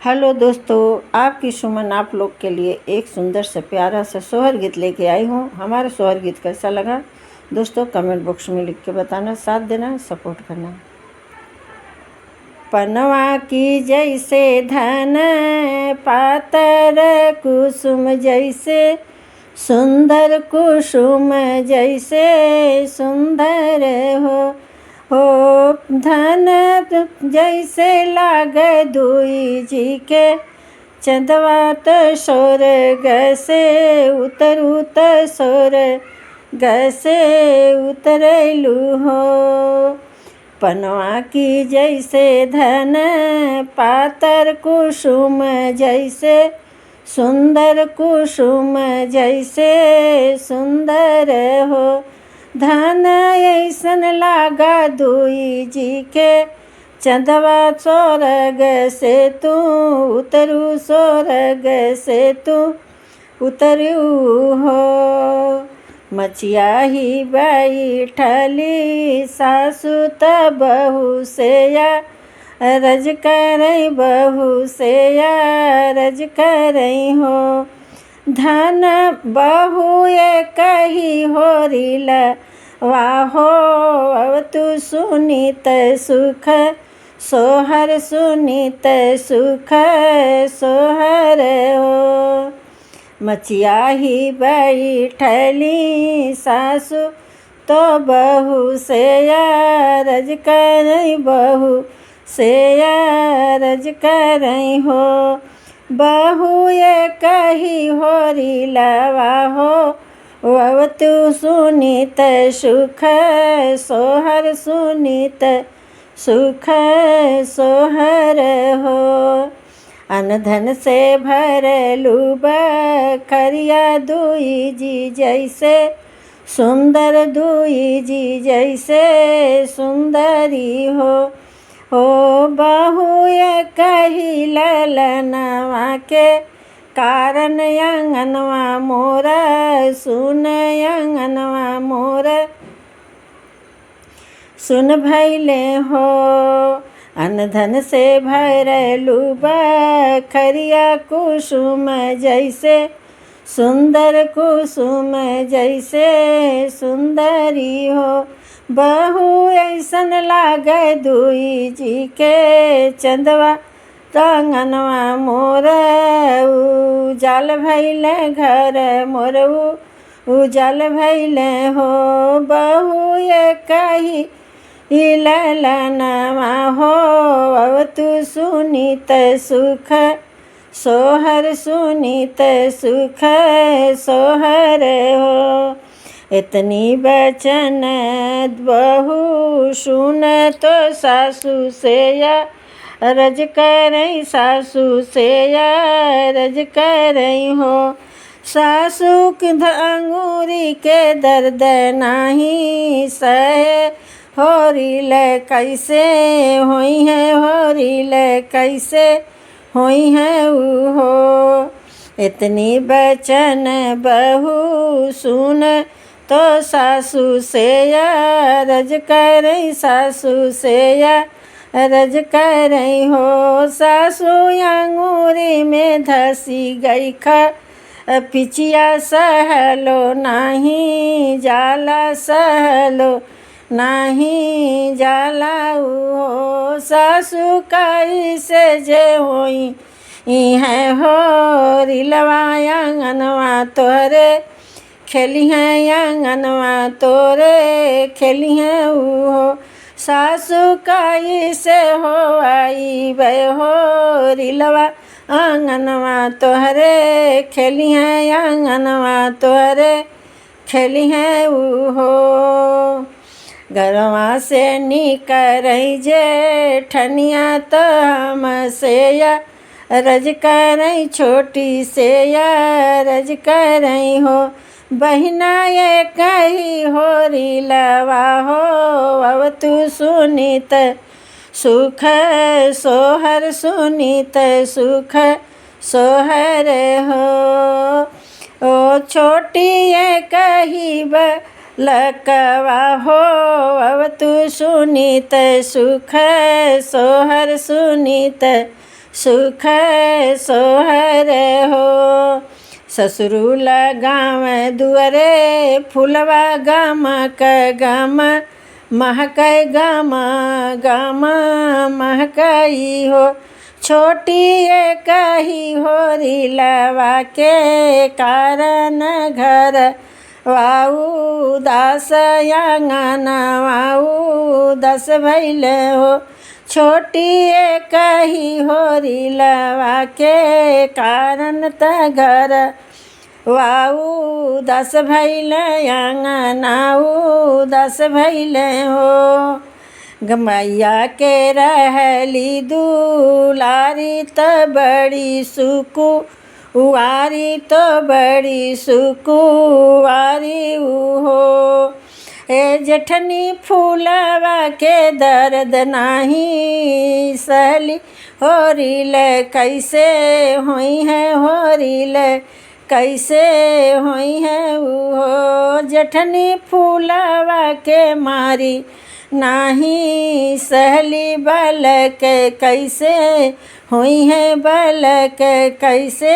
Hello दोस्तों, आपकी सुमन आप लोग के लिए एक सुंदर सा प्यारा सा सोहर गीत लेके आई हूँ। हमारा सोहर गीत कैसा लगा दोस्तों कमेंट बॉक्स में लिख के बताना, साथ देना, सपोर्ट करना। पनवा की जैसे धन पातर कुसुम जैसे सुंदर कुसुम जैसे सुंदर हो धन जैसे लाग दुई जी के चंदवा तो स्वर्ग से उतरू तो स्वर्ग से उतरलू हो। पनवा की जैसे धन पातर कुसुम जैसे सुंदर कुसुम जैसे सुंदर हो धन ऐसन लागा दुई जी के चंदवा स्वर्ग से तू उतरू स्वर्ग से तू उतरू हो। मचिया ही बैठली सासु त बहू से या रज करई बहू से या रज करई हो धन बहू ये कही हो रीला वाहो अब तू सुनीत सुख सोहर सुनीत सुख सोहर हो। मचिया ही बैठली सासु तो बहू से या रज करई बहू से या रज करई हो बहू ये कही हो रीलावा हो अब तू सुनीत सुख सोहर सुनीत सुख सोहर हो। अनधन से भरलू बखरिया दुई जी जैसे सुंदर दुई जी जैसे सुंदरी हो बहू ये कही ललनवा के कारण अंगनवा मोरा सुन अंगनवा मोरा सुन भैले हो। अनधन से भरलू बखरिया कुसुम जैसे सुंदर कुसुम जैसे सुंदरी हो बहू ऐसन लागे दुई जी के चंदवा रंगनवा मोर उजाल भैले घर मोर उजाल भैले हो बहू ये कही ललनवा हो अब तू सुनीत सुख सोहर सुनीत सुख सोहर हो। इतनी बचन बहू सुन तो सासू से या रज करई सासू से या रज करई हो सासू के अंगूरी के दर्द नाही सहे होरिल कैसे होई है होरिल कैसे होई है हो। इतनी बचन बहू सुन तो सासू से या रज करई सासू से या रज करई हो सासू अंगूरी में धसी गई खा पिचिया सहलो नाही जाला सहलो नाही जाला हो सासू कैसे जे होई है हो रिलवा अंगनवा तोरे खेली हैं अंगनवा तोरे खेली हैं हो सासू कैसे हो आई बे हो रिलवा आंगनवा तोहरे खेली हैं आंगनवा तोहरे खेली हैं हो। घरवा से निकरई जेठनिया तो हम से या रज करई छोटी से या रज करई हो बहिना ये कही हो रीलवा हो अब तू सुनीत सुख सोहर सुनीत सुख सोहर हो ओ छोटी ये कही लकवा हो अब तू सुनीत सुख सोहर सुनीत सुख सोहर हो। ससुरुल गाँव दुअरे फुलवा गमक गम महकै गम गम महकई हो। छोटी एक ही होरी लवा के कारण घर वाऊ दास आंगन वाऊ दस भैल हो। छोटी एक ही होरी लवा के कारण त घर वाऊ दस भैल आंगनाऊ दस भैल हो। गमैया के रहली दुलारी त बड़ी सुकुवारी तो बड़ी सुकुवारी हो। ए जेठनी फूलवा के दर्द नाही सहली होरिल कैसे हुई है होरिल कैसे हुई है हो। जेठनी फूलवा के मारी नाही सहली बलक कैसे हुई है बलक कैसे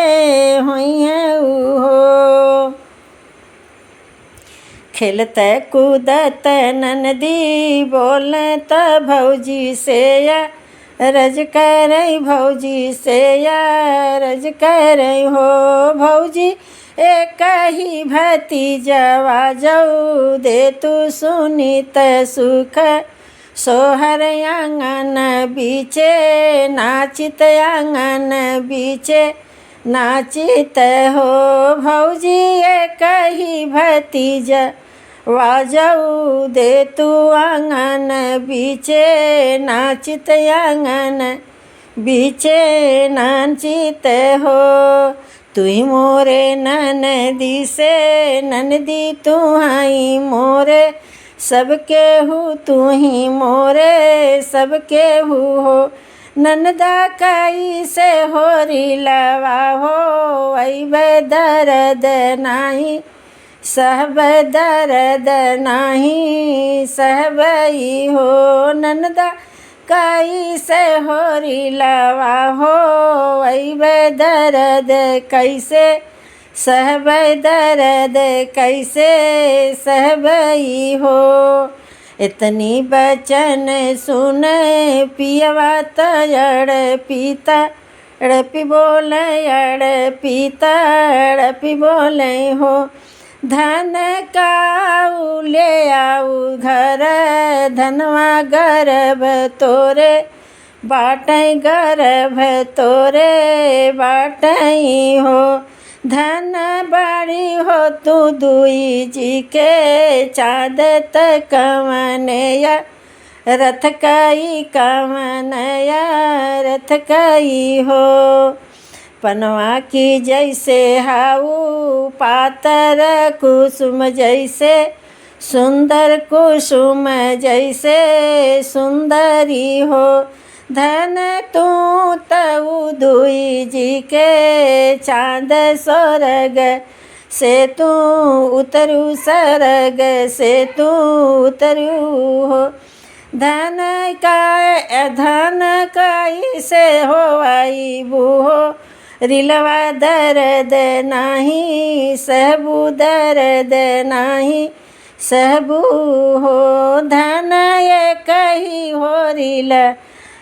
हुई है हो। खेलत कूदत ननदी बोलत भौजी से या रज करई भौजी से या रज करई हो। भौजी एक ही भतीजवा जाऊ दे तू सुनित सुख सोहर आंगन बीचे नाचित आंगन बीचे नाचित हो। भौजी एक ही भतीजा वाजऊ दे तू आंगन बीचे नाचित आंगन बीचे नाचित हो। तुही मोरे ननदी से ननदी तू आई मोरे सबके हु तू ही मोरे सबके हु हो। ननदा कई से होरी लवा हो अब दर्द नाही सब दर्द नाही सहबई हो। ननदा कई से होरी लवा हो अब दर्द कैसे सहब दर्द कैसे सहबई हो। इतनी बचन सुन पियवा तड़ पीता अड़पी बोले अड़ पीता अड़पी बोले हो। धन काऊ ले आऊ घर धनवा गर्भ तोरे बाटई गर्भ तोरे बाटई हो। धन बड़ी हो तू दुई जी के चाँद कवनया रथ कई कवनया रथ कई हो। पनवा की जैसे हाऊ पातर कुसुम जैसे सुंदर कुसुम जैसे सुंदरी हो। धन तू तऊ दुई जी के चाँद स्वर्ग से तू उतरू सरग से तू उतरू हो। धन काई से हो आई बूहो रिलवा दर्द नाही सहबू दर्द नाही सहबू हो। धन एक ही हो रिल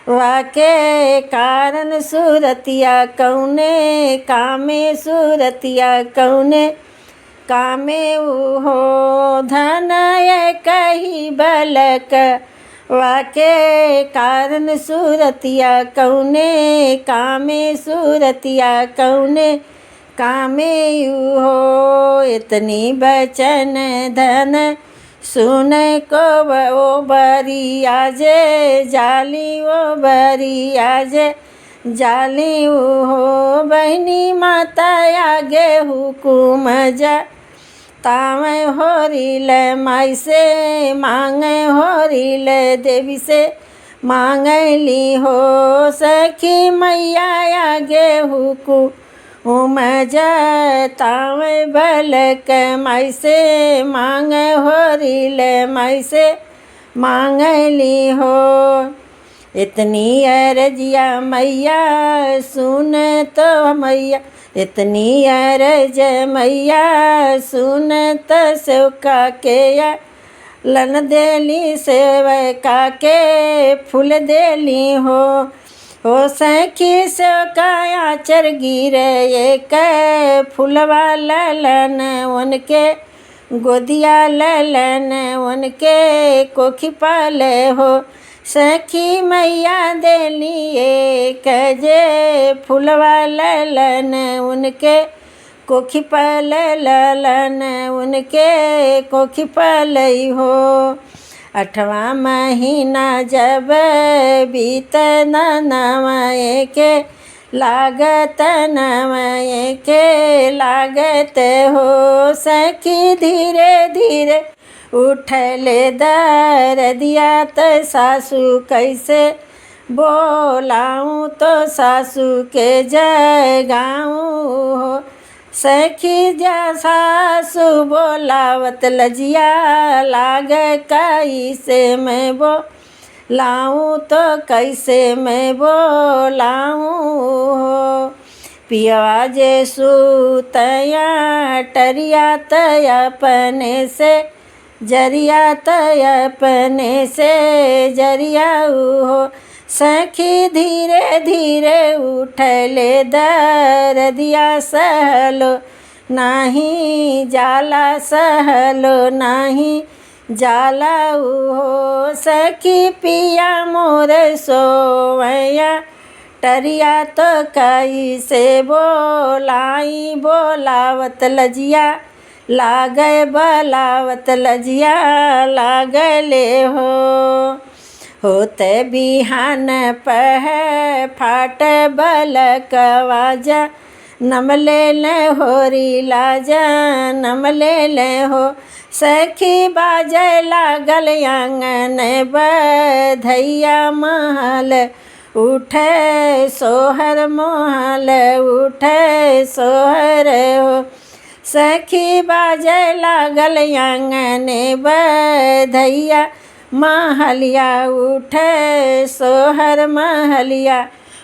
वाके कारण सूरतिया कौने कामे सूरतिया कौने कामे हो। धन एक ही बलक वाके कारण सूरतिया कौने कामे सूरतिया कौने कामे हो। इतनी बचन धन सुन को ओ बरी आजे जाली ओ बरी आजे जाली हो। बहनी माता आगे हुकुम जा तावे होरिल माई से मांगे होरिल देवी से मांगली हो। सखी मैया आगे हुकुम तावे बलक माई से मांगे होरिल माई से मांगली हो। इतनी अर्जिया मैया सुन तो मैया, इतनी अर्ज मैया सुन तो सेवका के या लन देली सेवका के फूल देली हो सखी सेवका आचर गिरे एक फूलवा ललन उनके गोदिया ललन उनके कोखी पाले हो सखी मैया देली एक जे फूलवा ललन उनके कोखी पाल ललन उनके कोखी पालई हो। 8वां महीना जब बीत नवाए के लागत नवाए के लागत हो सखी धीरे धीरे उठले दरदिया त सासू कैसे बोलाऊं तो सासू के जगाऊं हो सखी जा सासू बोलावत लजिया लाग कैसे मैं बोलाऊं तो कैसे मैं बोलाऊं हो पिया जे सूतया टरिया तया अपने से जरिया तया अपने से जरिया हो सखी धीरे धीरे उठले दरदिया सहलो नाही जाला सहलो नाही जाला हो सखी पिया मोर सोवया टरिया तो कैसे बोलाई बोलावत लजिया लागे बलावत लजिया लागले होते बिहान पह फाट बल कवाजा नमले ले होरी लाजा नमले ले हो सखी बाजे लागल आंगन बधैया महल उठे सोहर महल उठे सोहर हो सखी बाजे लागल आंगन बधैया महलिया उठे सोहर महलिया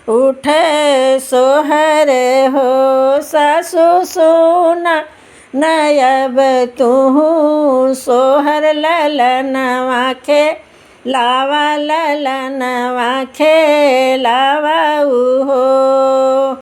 उठे सोहर हो सासू सुना नयब तू सोहर ललनवा खे लावा ललनवा खे लावा हो।